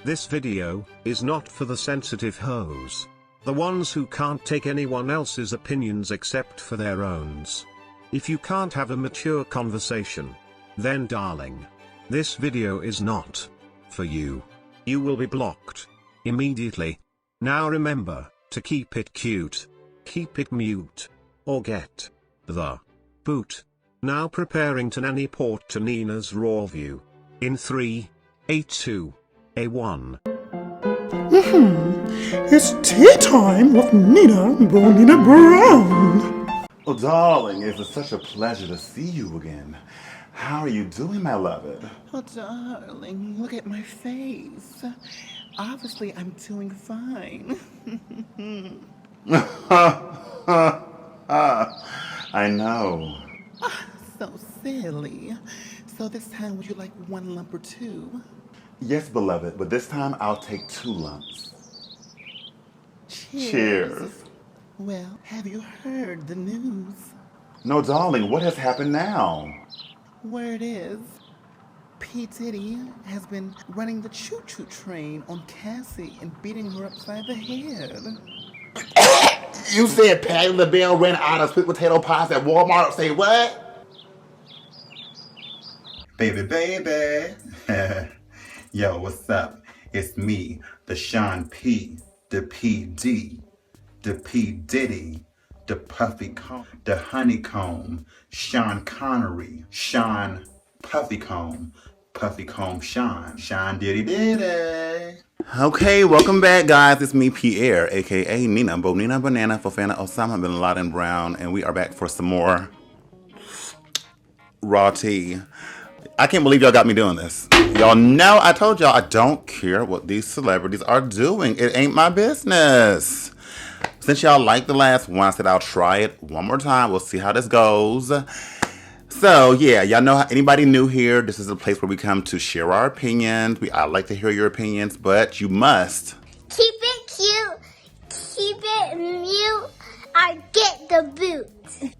This video is not for the sensitive hoes. The ones who can't take anyone else's opinions except for their own. If you can't have a mature conversation, then darling, this video is not for you. You will be blocked immediately. Now remember to keep it cute, keep it mute, or get the boot. Now preparing to nanny port to Nina's raw view. In 3, 2, 1. It's tea time with Nina Bonina Brown. Oh, darling, it is such a pleasure to see you again. How are you doing, my beloved? Oh, darling, look at my face. Obviously, I'm doing fine. I know. So silly. So this time, would you like one lump or two? Yes, beloved, but this time I'll take 2 lumps. Cheers. Cheers. Well, have you heard the news? No, darling, what has happened now? Word is, P. Diddy has been running the choo-choo train on Cassie and beating her upside the head. You said Patty LaBelle ran out of sweet potato pies at Walmart. Say what? Baby. Yo, what's up? It's me, the Sean P, the PD, the P. Diddy, the Puffy Comb, the Honeycomb, Sean Connery, Sean Puffy Comb Sean Diddy. Okay, welcome back, guys. It's me, Pierre, aka Nina Bonina Banana for Fana Osama Bin Laden Brown, and we are back for some more raw tea. I can't believe y'all got me doing this. Y'all know I told y'all I don't care what these celebrities are doing. It ain't my business. Since y'all liked the last one, I said I'll try it one more time. We'll see how this goes. So yeah, y'all know, anybody new here, this is a place where we come to share our opinions. I like to hear your opinions, but you must keep it cute, keep it mute, or get the boot.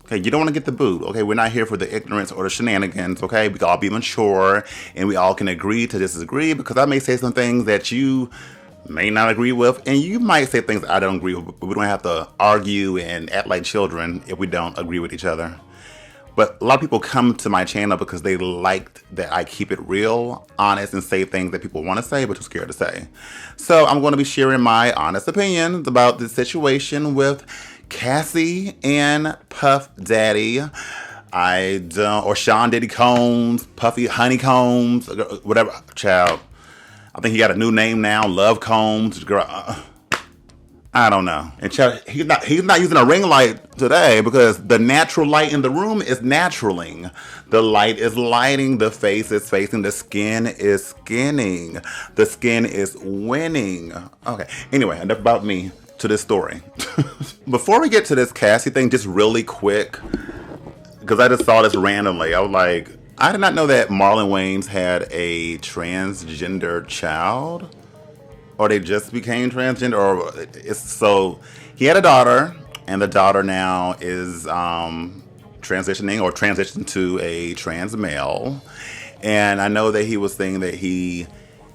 Okay, you don't want to get the boot, okay? We're not here for the ignorance or the shenanigans, okay? We can all be mature, and we all can agree to disagree, because I may say some things that you may not agree with, and you might say things I don't agree with, but we don't have to argue and act like children if we don't agree with each other. But a lot of people come to my channel because they liked that I keep it real, honest, and say things that people want to say but are scared to say. So I'm going to be sharing my honest opinions about this situation with Cassie and Puff Daddy. Or Sean Diddy Combs, Puffy Honeycombs, whatever, child. I think he got a new name now, Love Combs. Girl, I don't know. And child, he's not using a ring light today because the natural light in the room is naturaling. The light is lighting, the face is facing, the skin is skinning, the skin is winning. Okay, anyway, enough about me. To this story. Before we get to this Cassie thing, just really quick, because I just saw this randomly. I was like, I did not know that Marlon Wayans had a transgender child, or they just became transgender, or so he had a daughter, and the daughter now is transitioning or transitioned to a trans male, and I know that he was saying that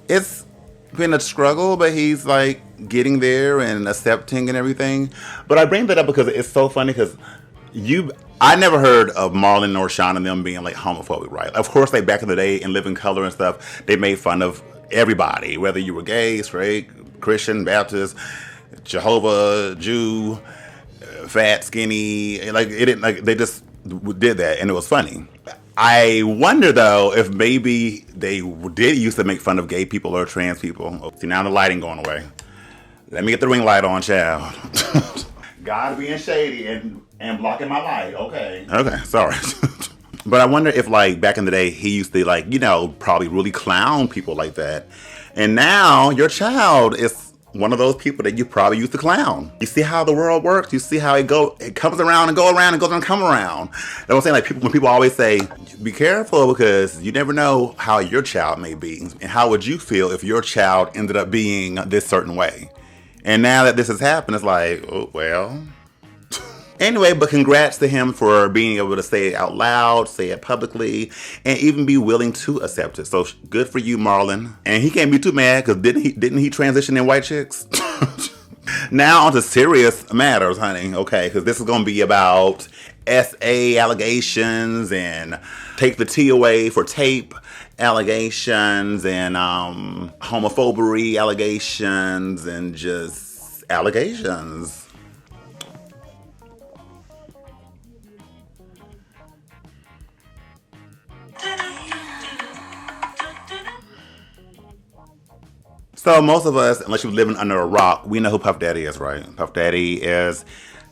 it's been a struggle, but he's like getting there and accepting and everything. But I bring that up because it's so funny because I never heard of Marlon or Sean and them being like homophobic, right? Of course, like back in the day in Living Color and stuff, they made fun of everybody, whether you were gay, straight, Christian, Baptist, Jehovah, Jew, fat, skinny, like it didn't, like they just did that and it was funny. I wonder though if maybe they did used to make fun of gay people or trans people. Oh, see, now the lighting going away. Let me get the ring light on, child. God being shady and blocking my light. Okay, sorry. But I wonder if like back in the day he used to like, probably really clown people like that. And now your child is one of those people that you probably used to clown. You see how the world works? You see how it comes around and go around and goes and come around. That's what I'm saying, like when people always say, be careful because you never know how your child may be. And how would you feel if your child ended up being this certain way? And now that this has happened, it's like, oh, well, Anyway, but congrats to him for being able to say it out loud, say it publicly, and even be willing to accept it. So good for you, Marlon. And he can't be too mad because didn't he transition in White Chicks? Now on to serious matters, honey. Okay, because this is going to be about SA allegations and take the T away for tape allegations and homophobery allegations and just allegations. So most of us, unless you're living under a rock, we know who Puff Daddy is, right? Puff Daddy is,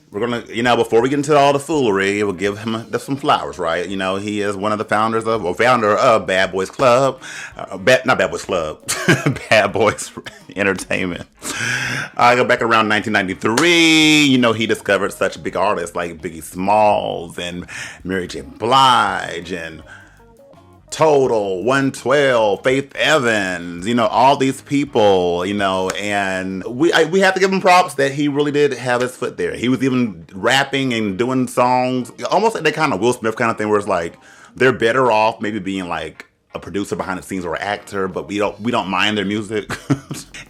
we're going to, before we get into all the foolery, we'll give him some flowers, right? He is one of the founder of Bad Boys Club. Not Bad Boys Club, Bad Boys Entertainment. I go back around 1993, he discovered such big artists like Biggie Smalls and Mary J. Blige and Total, 112, Faith Evans, all these people, and we have to give him props that he really did have his foot there. He was even rapping and doing songs, almost like that kind of Will Smith kind of thing where it's like, they're better off maybe being like a producer behind the scenes or an actor, but we don't mind their music.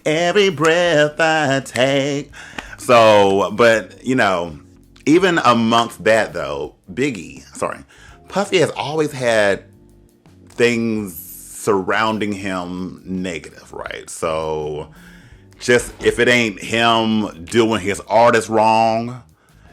Every breath I take. So, but, even amongst that though, Puffy has always had things surrounding him negative, right? So just if it ain't him doing his artist wrong,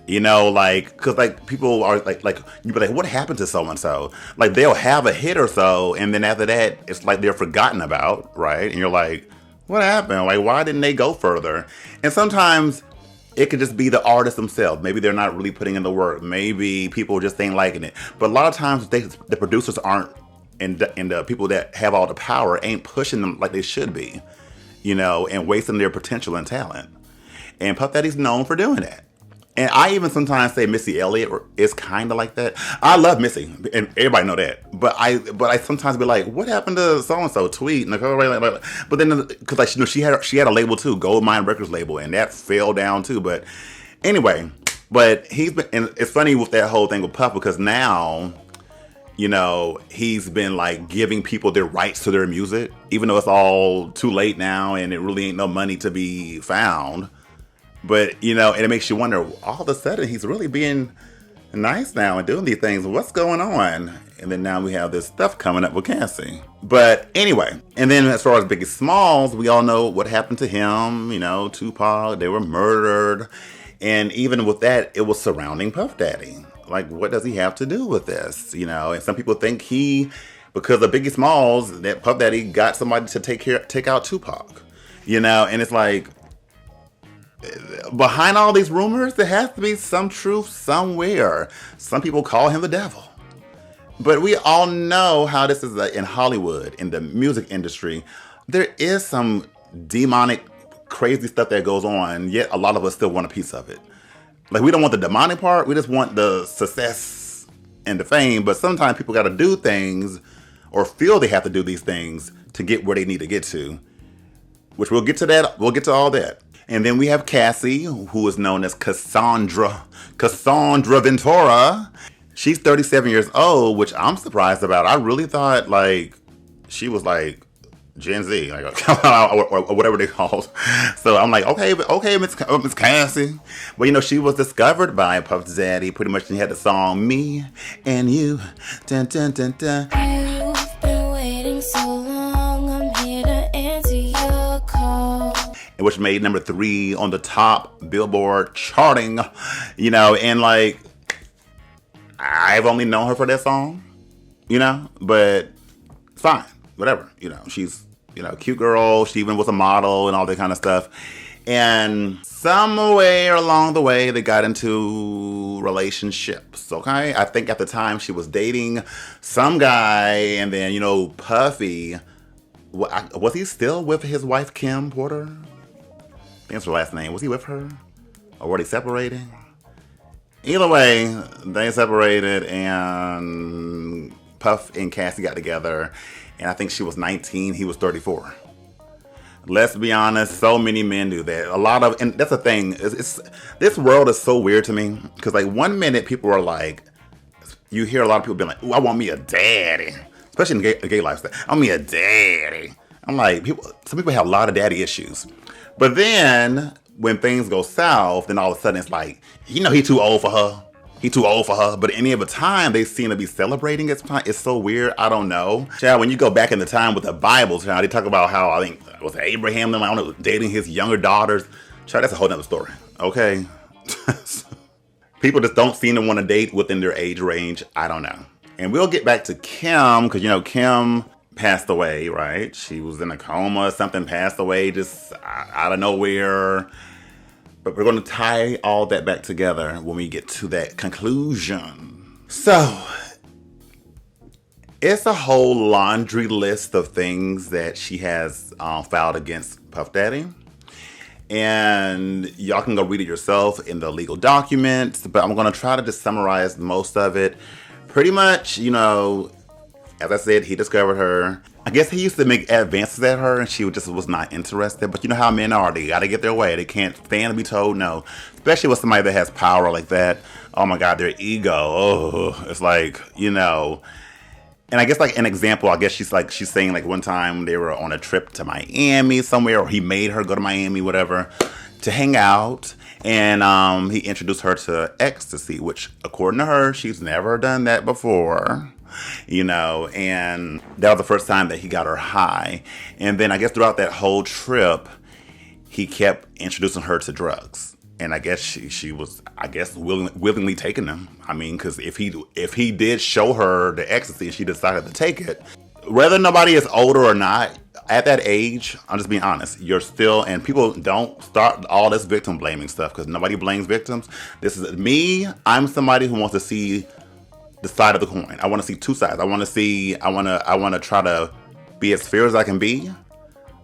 because people are like you be like, what happened to so and so? Like they'll have a hit or so, and then after that, it's like they're forgotten about, right? And you're like, what happened? Like why didn't they go further? And sometimes it could just be the artist themselves. Maybe they're not really putting in the work. Maybe people just ain't liking it. But a lot of times the producers aren't. And the people that have all the power ain't pushing them like they should be, and wasting their potential and talent. And Puff Daddy's known for doing that. And I even sometimes say Missy Elliott is kind of like that. I love Missy, and everybody know that. But I sometimes be like, what happened to so and so? Tweet, Nicole, right? But then because she had a label too, Gold Mine Records label, and that fell down too. But anyway, he's been, and it's funny with that whole thing with Puff because now. He's been like giving people their rights to their music, even though it's all too late now and it really ain't no money to be found. But, and it makes you wonder, all of a sudden he's really being nice now and doing these things. What's going on? And then now we have this stuff coming up with Cassie. But anyway, and then as far as Biggie Smalls, we all know what happened to him, Tupac, they were murdered. And even with that, it was surrounding Puff Daddy. Like, what does he have to do with this? And some people think because of Biggie Smalls, that Puff Daddy got somebody to take out Tupac. And it's like, behind all these rumors, there has to be some truth somewhere. Some people call him the devil. But we all know how this is in Hollywood, in the music industry. There is some demonic, crazy stuff that goes on, yet a lot of us still want a piece of it. Like, we don't want the demonic part. We just want the success and the fame. But sometimes people got to do things or feel they have to do these things to get where they need to get to. Which we'll get to that. We'll get to all that. And then we have Cassie, who is known as Cassandra Ventura. She's 37 years old, which I'm surprised about. I really thought, she was, Gen Z, or whatever they call. So I'm like, okay, Miss Cassie. But she was discovered by Puff Daddy. Pretty much, she had the song "Me and You." Dun, dun, dun, dun. You've been waiting so long. I'm here to answer your call. Which made number 3 on the top Billboard charting. And I've only known her for that song. But it's fine, whatever. She's. Cute girl. She even was a model and all that kind of stuff. And somewhere along the way, they got into relationships, okay? I think at the time she was dating some guy. And then, Puffy, was he still with his wife, Kim Porter? I think that's her last name. Was he with her? Or were they separating? Either way, they separated and Puff and Cassie got together. And I think she was 19, he was 34. Let's be honest, so many men do that. A lot of, and that's the thing, it's this world is so weird to me. Because like one minute people are like, you hear a lot of people being like, "Ooh, I want me a daddy." Especially in the gay lifestyle. I want me a daddy. I'm like, some people have a lot of daddy issues. But then when things go south, then all of a sudden it's like, he too old for her. He too old for her. But any other time, they seem to be celebrating it. It's so weird. I don't know. Child, when you go back in the time with the Bible, child, they talk about how, I think, was Abraham, I don't know, dating his younger daughters. Child, that's a whole nother story. Okay? People just don't seem to want to date within their age range. I don't know. And we'll get back to Kim, because, Kim passed away, right? She was in a coma. Something passed away just out of nowhere. But we're going to tie all that back together when we get to that conclusion. So, it's a whole laundry list of things that she has filed against Puff Daddy. And y'all can go read it yourself in the legal documents. But I'm going to try to just summarize most of it. Pretty much, as I said, he discovered her. I guess he used to make advances at her and she just was not interested. But you know how men are. They got to get their way. They can't stand to be told no. Especially with somebody that has power like that. Oh my God, their ego. Oh, it's like, And I guess like an example, I guess she's saying like one time they were on a trip to Miami somewhere, or he made her go to Miami, whatever, to hang out. And he introduced her to ecstasy, which according to her, she's never done that before. And that was the first time that he got her high. And then I guess throughout that whole trip, he kept introducing her to drugs. And I guess she was, willingly taking them. I mean, because if he did show her the ecstasy and she decided to take it, whether nobody is older or not, at that age, I'm just being honest, you're still, and people don't start all this victim blaming stuff because nobody blames victims. This is me. I'm somebody who wants to see the side of the coin. I want to see two sides. I want to try to be as fair as I can be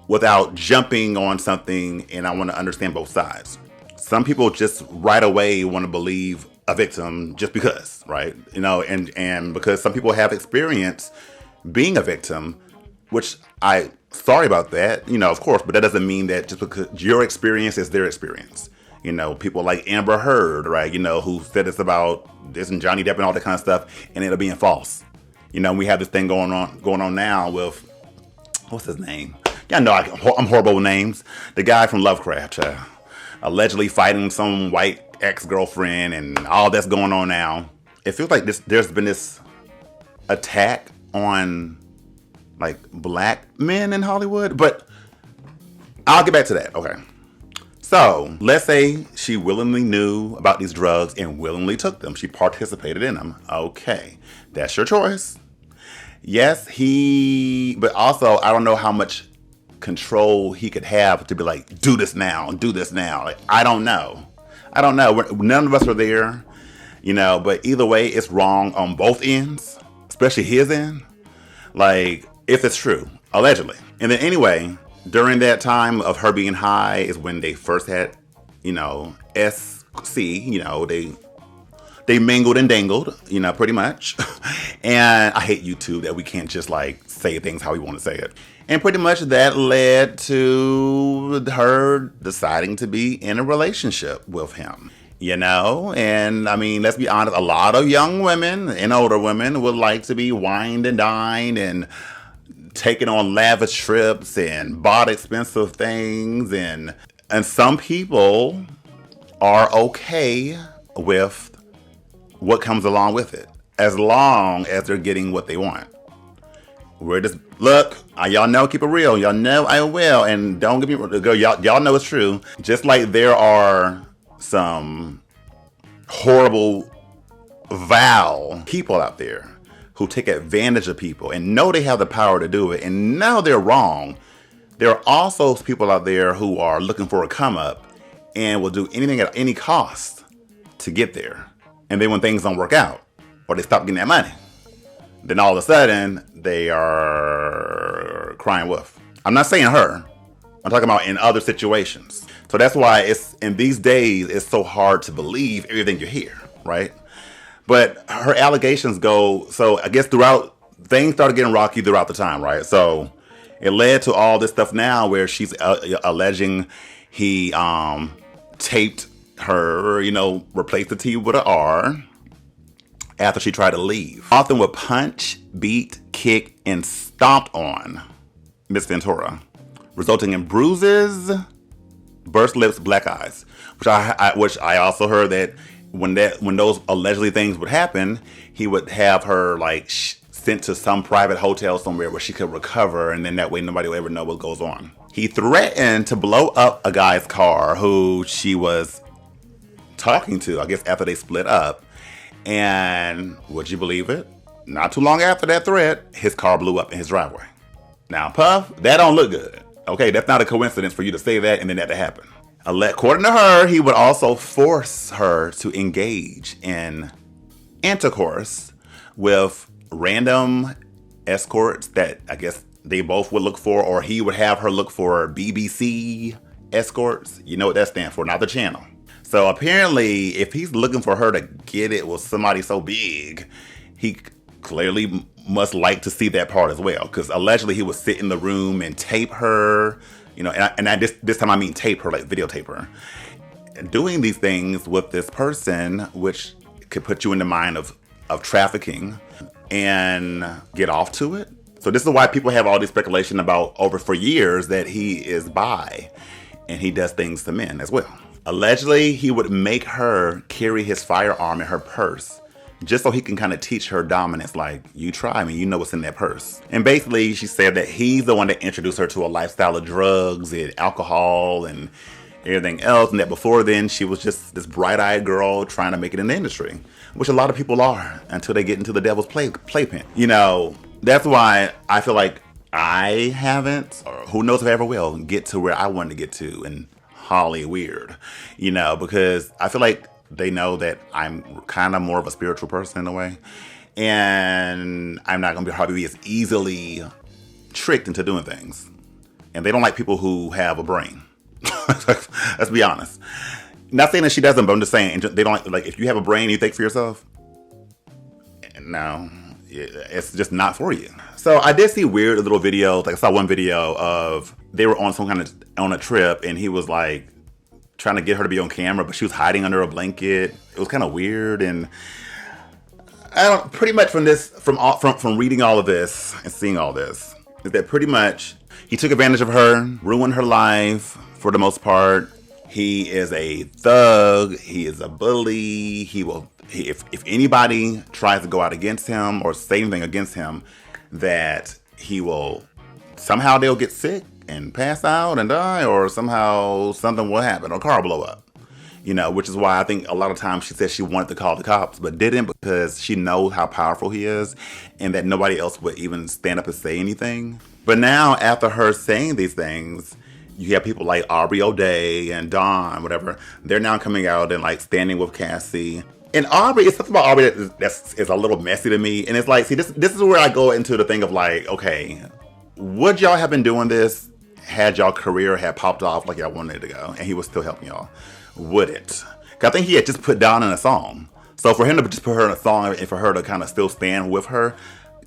without jumping on something, and I want to understand both sides. Some people just right away want to believe a victim just because, right? And because some people have experience being a victim, which sorry about that, of course, but that doesn't mean that just because your experience is their experience. People like Amber Heard, right? Who said it's about this and Johnny Depp and all that kind of stuff, and it'll being false. We have this thing going on now with, what's his name? Y'all know I'm horrible with names. The guy from Lovecraft, allegedly fighting some white ex-girlfriend and all that's going on now. It feels like there's been this attack on like black men in Hollywood, but I'll get back to that. Okay. So let's say she willingly knew about these drugs and willingly took them. She participated in them. Okay. That's your choice. Yes, but also I don't know how much control he could have to be like, do this now. Like, I don't know. None of us are there, but either way, it's wrong on both ends, especially his end. Like, if it's true, allegedly. And then anyway, during that time of her being high is when they first had, SC, they mingled and dangled, pretty much. And I hate YouTube that we can't just like say things how we want to say it. And pretty much that led to her deciding to be in a relationship with him, And I mean, let's be honest, a lot of young women and older women would like to be wined and dined and taken on lavish trips and bought expensive things. And some people are okay with what comes along with it, as long as they're getting what they want. We're just, look, y'all know, keep it real. Y'all know I will. And don't get me wrong, y'all know it's true. Just like there are some horrible, vile people out there who take advantage of people and know they have the power to do it and know they're wrong. There are also people out there who are looking for a come up and will do anything at any cost to get there. And then when things don't work out or they stop getting that money, then all of a sudden they are crying wolf. I'm not saying her. I'm talking about in other situations. So that's why in these days, it's so hard to believe everything you hear, right? But her allegations go, so I guess things started getting rocky throughout the time, right? So It led to all this stuff now where she's alleging he taped her, replaced the T with an R after she tried to leave. Often would punch, beat, kick, and stomped on Miss Ventura, resulting in bruises, burst lips, black eyes. Which I also heard that when those allegedly things would happen, he would have her sent to some private hotel somewhere where she could recover, and then that way nobody will ever know what goes on. He threatened to blow up a guy's car who she was talking to, I guess after they split up. And would you believe it? Not too long after that threat, his car blew up in his driveway. Now, Puff, that don't look good. Okay, that's not a coincidence for you to say that and then that to happen. According to her, he would also force her to engage in intercourse with random escorts that I guess they both would look for, or he would have her look for BBC escorts. You know what that stands for, not the channel. So apparently, if he's looking for her to get it with somebody so big, he clearly must like to see that part as well. Because allegedly, he would sit in the room and tape her, this time I mean tape her, like videotape her, doing these things with this person, which could put you in the mind of trafficking and get off to it. So this is why people have all this speculation about for years that he is bi and he does things to men as well. Allegedly, he would make her carry his firearm in her purse just so he can kind of teach her dominance. Like, you try me, you know what's in that purse. And basically, she said that he's the one that introduced her to a lifestyle of drugs and alcohol and everything else. And that before then, she was just this bright-eyed girl trying to make it in the industry, which a lot of people are until they get into the devil's playpen. That's why I feel like I haven't, or who knows if I ever will, get to where I wanted to get to and Holly weird, because I feel like they know that I'm kind of more of a spiritual person in a way, and I'm not going to probably be as easily tricked into doing things. And they don't like people who have a brain. Let's be honest. Not saying that she doesn't, but I'm just saying they don't like if you have a brain you think for yourself. No, it's just not for you. So I did see weird little videos. Like I saw one video of they were on a trip, and he was like trying to get her to be on camera, but she was hiding under a blanket. It was kind of weird, and pretty much from reading all of this and seeing all this is that pretty much he took advantage of her, ruined her life for the most part. He is a thug. He is a bully. If anybody tries to go out against him or say anything against him, that he will somehow they'll get sick and pass out and die, or somehow something will happen, or car blow up. Which is why I think a lot of times she said she wanted to call the cops, but didn't, because she knows how powerful he is and that nobody else would even stand up and say anything. But now, after her saying these things, you have people like Aubrey O'Day and Dawn, whatever. They're now coming out and standing with Cassie. And Aubrey, it's something about Aubrey that is a little messy to me. And it's like, see, this is where I go into the thing of okay, would y'all have been doing this had y'all career had popped off like y'all wanted it to go, and he was still helping y'all? Would it? 'Cause I think he had just put Dawn in a song. So for him to just put her in a song and for her to kind of still stand with her,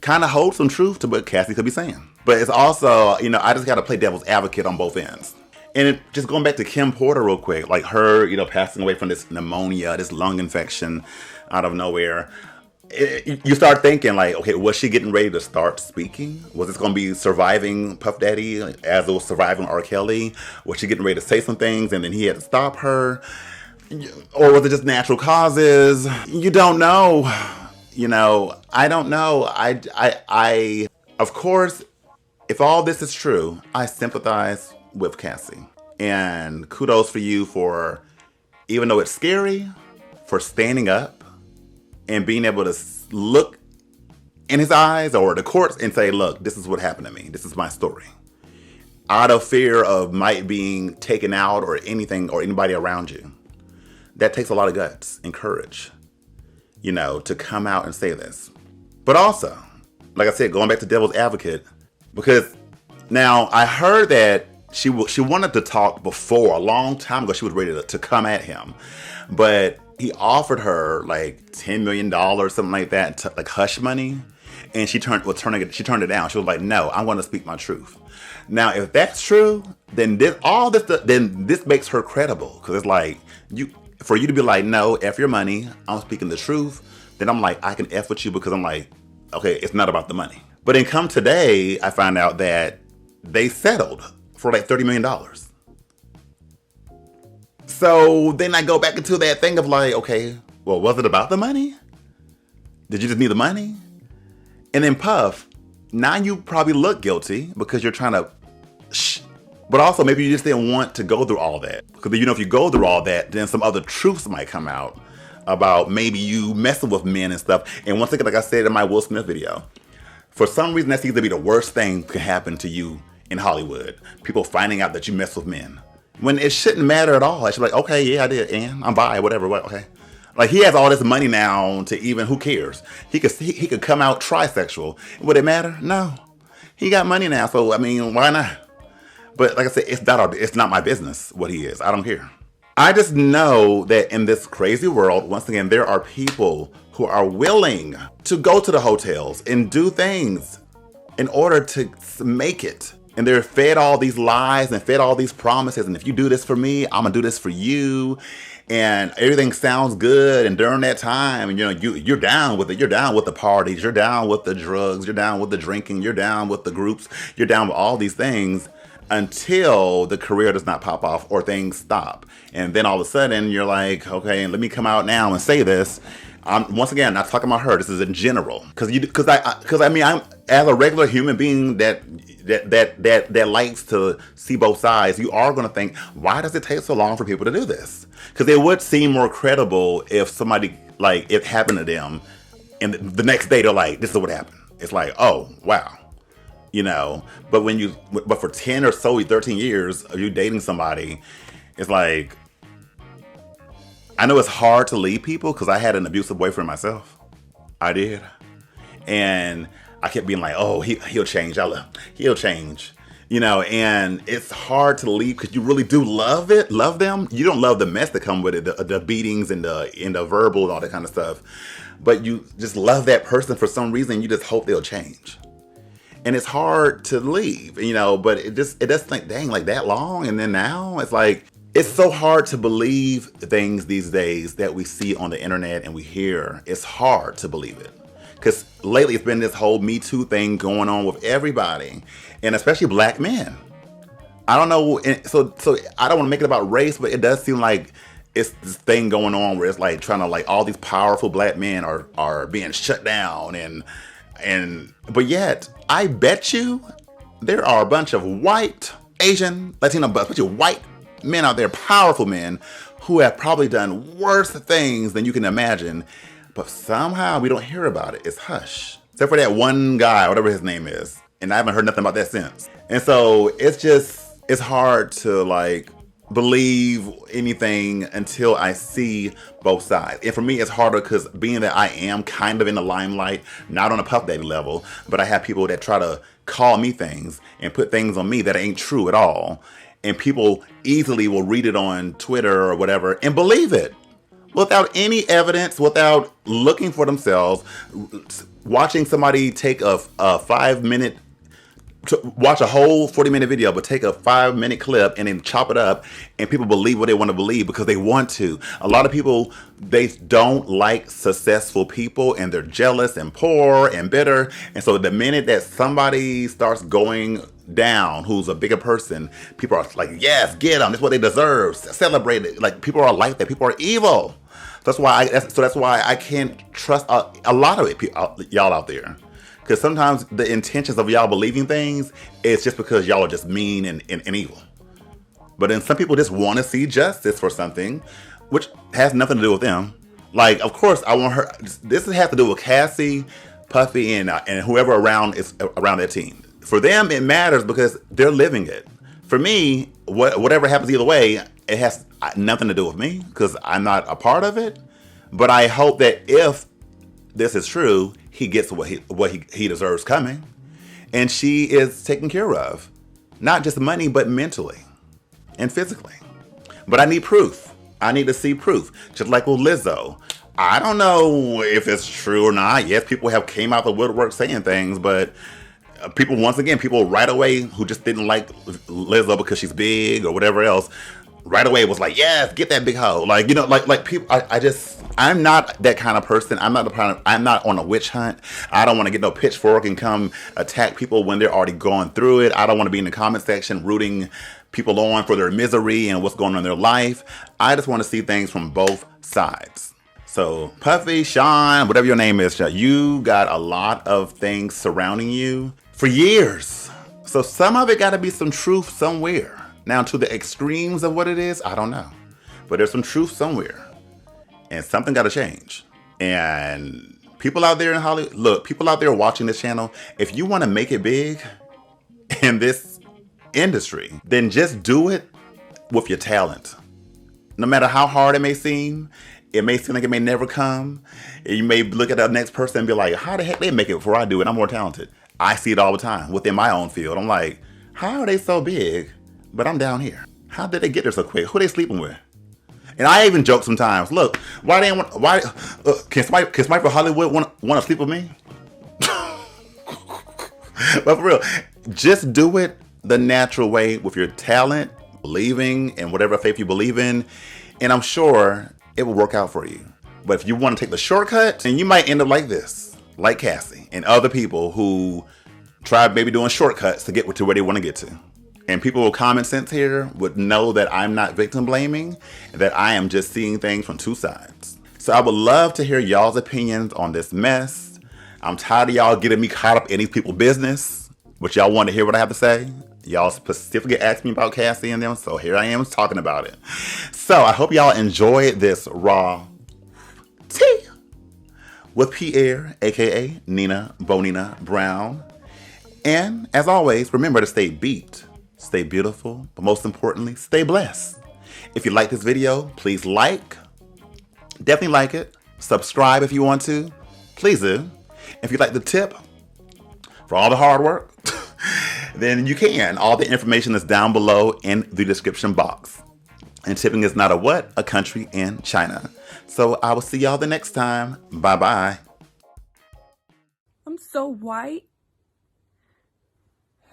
kind of holds some truth to what Cassie could be saying. But it's also, I just got to play devil's advocate on both ends. And just going back to Kim Porter real quick, like her, passing away from this pneumonia, this lung infection out of nowhere. You start thinking okay, was she getting ready to start speaking? Was this going to be surviving Puff Daddy as it was surviving R. Kelly? Was she getting ready to say some things and then he had to stop her? Or was it just natural causes? You don't know. I don't know. I of course, if all this is true, I sympathize with Cassie. And kudos for you for, even though it's scary, for standing up and being able to look in his eyes or the courts and say, look, this is what happened to me. This is my story. Out of fear of might being taken out or anything or anybody around you. That takes a lot of guts and courage, to come out and say this. But also, like I said, going back to devil's advocate, because now I heard that she wanted to talk before, a long time ago. She was ready to come at him. But he offered her $10 million, something like that, like hush money. And she turned it down. She was like, no, I want to speak my truth. Now, if that's true, then this makes her credible. Because it's like, for you to be like, no, F your money, I'm speaking the truth. Then I'm like, I can F with you because I'm like, okay, it's not about the money. But then come today, I find out that they settled for like $30 million. So then I go back into that thing of like, okay, well, was it about the money? Did you just need the money? And then Puff, now you probably look guilty because you're trying to but also maybe you just didn't want to go through all that. Because if you go through all that, then some other truths might come out about maybe you messing with men and stuff. And once again, like I said in my Will Smith video, for some reason that seems to be the worst thing that can happen to you in Hollywood. People finding out that you mess with men. When it shouldn't matter at all. I should be like, okay, yeah, I did, and I'm bi, whatever, okay. Like, he has all this money now to even, who cares? He could come out trisexual. Would it matter? No. He got money now, so, I mean, why not? But like I said, it's not my business what he is. I don't care. I just know that in this crazy world, once again, there are people who are willing to go to the hotels and do things in order to make it. And they're fed all these lies and fed all these promises. And if you do this for me, I'm gonna do this for you. And everything sounds good. And during that time, you're down with it. You're down with the parties. You're down with the drugs. You're down with the drinking. You're down with the groups. You're down with all these things until the career does not pop off or things stop. And then all of a sudden you're like, okay, let me come out now and say this. Once again, not talking about her. This is in general. Because I'm as a regular human being that likes to see both sides. You are going to think, why does it take so long for people to do this? Because it would seem more credible if somebody, like, it happened to them, and the next day they're like, this is what happened. It's like, oh wow, But for 10 or so, 13 years of you dating somebody, it's like, I know it's hard to leave people because I had an abusive boyfriend myself. I did. And I kept being like, oh, he'll change. He'll change. And it's hard to leave because you really do love them. You don't love the mess that come with it, the beatings and the verbal and all that kind of stuff. But you just love that person for some reason. You just hope they'll change. And it's hard to leave, but it doesn't think, dang, like that long. And then now it's like, it's so hard to believe things these days that we see on the internet and we hear. It's hard to believe it. Because lately it's been this whole Me Too thing going on with everybody. And especially black men. I don't know. So I don't want to make it about race, but it does seem like it's this thing going on where it's like trying to, like, all these powerful black men are being shut down. But yet, I bet you there are a bunch of white, Asian, Latino, a bunch of white men out there, powerful men, who have probably done worse things than you can imagine. But somehow we don't hear about it. It's hush. Except for that one guy, whatever his name is. And I haven't heard nothing about that since. And so it's hard to, like, believe anything until I see both sides. And for me, it's harder because being that I am kind of in the limelight, not on a Puff Daddy level, but I have people that try to call me things and put things on me that ain't true at all. And people easily will read it on Twitter or whatever and believe it without any evidence, without looking for themselves, watching somebody take a 5-minute, watch a whole 40-minute video, but take a 5-minute clip and then chop it up, and people believe what they want to believe because they want to. A lot of people, they don't like successful people, and they're jealous and poor and bitter. And so the minute that somebody starts going down, who's a bigger person, people are like, yes, get them. That's what they deserve. Celebrate it. Like, people are like that. People are evil. That's why I can't trust a lot of it, y'all out there. Because sometimes the intentions of y'all believing things is just because y'all are just mean and evil. But then some people just want to see justice for something, which has nothing to do with them. Like, of course, I want her. This has to do with Cassie, Puffy, and whoever around their team. For them, it matters because they're living it. For me, whatever happens either way, it has nothing to do with me because I'm not a part of it. But I hope that if this is true, he gets what he deserves coming. And she is taken care of. Not just money, but mentally and physically. But I need proof. I need to see proof. Just like with Lizzo. I don't know if it's true or not. Yes, people have came out the woodwork saying things, but people, once again, people right away who just didn't like Lizzo because she's big or whatever else, right away was like, yes, get that big hoe. Like, you know, like people, I'm not that kind of person. I'm not on a witch hunt. I don't want to get no pitchfork and come attack people when they're already going through it. I don't want to be in the comment section rooting people on for their misery and what's going on in their life. I just want to see things from both sides. So Puffy, Sean, whatever your name is, you got a lot of things surrounding you for years. So some of it got to be some truth somewhere. Now, to the extremes of what it is, I don't know. But there's some truth somewhere. And something got to change. And people out there in Hollywood, look, people out there watching this channel, if you want to make it big in this industry, then just do it with your talent. No matter how hard it may seem like it may never come. You may look at the next person and be like, how the heck they make it before I do it? I'm more talented. I see it all the time within my own field. I'm like, how are they so big, but I'm down here? How did they get there so quick? Who are they sleeping with? And I even joke sometimes. Look, can somebody from Hollywood want to sleep with me? But for real, just do it the natural way with your talent, believing in whatever faith you believe in, and I'm sure it will work out for you. But if you want to take the shortcut, then you might end up like this, like Cassie and other people who try maybe doing shortcuts to get to where they want to get to. And people with common sense here would know that I'm not victim blaming, that I am just seeing things from two sides. So I would love to hear y'all's opinions on this mess. I'm tired of y'all getting me caught up in these people's business, but y'all want to hear what I have to say. Y'all specifically asked me about Cassie and them, so here I am talking about it. So I hope y'all enjoyed this raw tea with Pierre, aka Nina Bonina Brown. And as always, remember to stay beat, stay beautiful, but most importantly, stay blessed. If you like this video, please definitely like it. Subscribe if you want to, please do. If you like the tip for all the hard work, then you can. All the information is down below in the description box. And tipping is not a country in China. So I will see y'all the next time. Bye-bye. I'm so white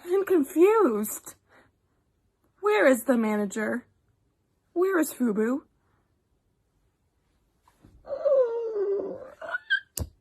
and confused. Where is the manager? Where is Fubu?